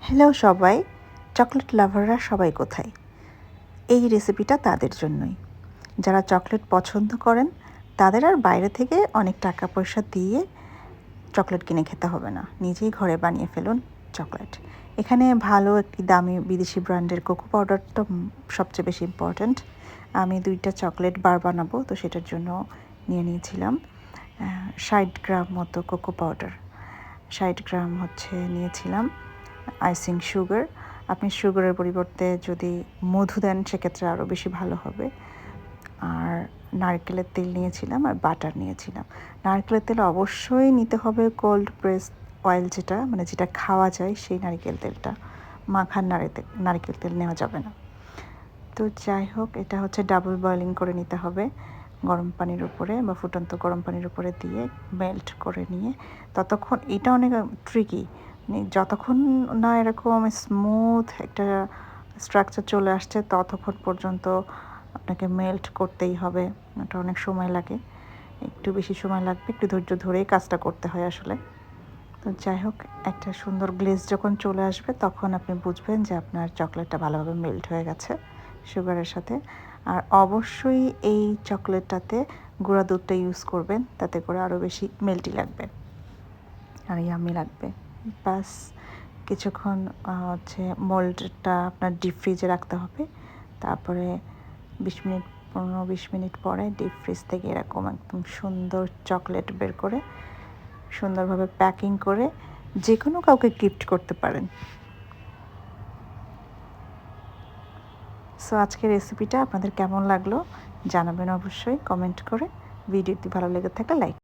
Hello সবাই, chocolate লাভাররা সবাই কোথায়? এই রেসিপিটা তাদের জন্যই। যারা চকলেট পছন্দ করেন তাদের আর বাইরে থেকে অনেক টাকা পয়সা দিয়ে চকলেট কিনে খেতে হবে না। নিজেই ঘরে বানিয়ে ফেলুন চকলেট। এখানে ভালো একটি দামি বিদেশি ব্র্যান্ডের কোকো পাউডার তো সবচেয়ে বেশি ইম্পর্ট্যান্ট। আমি 2টা চকলেট বার বানাবো, তো সেটার জন্য নিয়েছিলাম 60 গ্রাম মতো কোকো পাউডার। 60 গ্রাম নিয়েছিলাম আইসিং সুগার। আপনি সুগারের পরিবর্তে যদি মধু দেন সেক্ষেত্রে আরও বেশি ভালো হবে। আর নারকেলের তেল নিয়েছিলাম আর বাটার নিয়েছিলাম। নারকেলের তেল অবশ্যই নিতে হবে কোল্ড প্রেস অয়েল, যেটা খাওয়া যায় সেই নারকেল তেলটা। মাখার নারকেল তেল নেওয়া যাবে না। তো যাই হোক, এটা ডাবল বয়েলিং করে নিতে হবে গরম পানির উপরে বা ফুটন্ত গরম পানির উপরে দিয়ে মেল্ট করে নিয়ে। ততক্ষণ এটা অনেক ট্রিকি, যতক্ষণ না এরকম স্মুথ একটা স্ট্রাকচার চলে আসছে ততক্ষণ পর্যন্ত আপনাকে মেল্ট করতেই হবে। এটা অনেক সময় লাগে, একটু বেশি সময় লাগবে, একটু ধৈর্য ধরেই কাজটা করতে হয় আসলে। তো যাই হোক, একটা সুন্দর গ্লেজ যখন চলে আসবে তখন আপনি বুঝবেন যে আপনার চকলেটটা ভালোভাবে মেল্ট হয়ে গেছে সুগারের সাথে। আর অবশ্যই এই চকলেটটাতে গুঁড়া দুধটা ইউজ করবেন, তাতে করে আরও বেশি মেল্টি লাগবে আর ইয়ামি লাগবে। বাস কিছুক্ষণ মোল্ডটা আপনার ডিপ ফ্রিজে রাখতে হবে। তারপরে 15-20 মিনিট পরে ডিপ ফ্রিজ থেকে এরকম একদম সুন্দর চকলেট বের করে সুন্দরভাবে প্যাকিং করে যে কোনো কাউকে গিফট করতে পারেন। সো আজকের রেসিপিটা আপনাদের কেমন লাগলো জানাবেন অবশ্যই কমেন্ট করে। ভিডিওটি ভালো লেগে থাকলে লাইক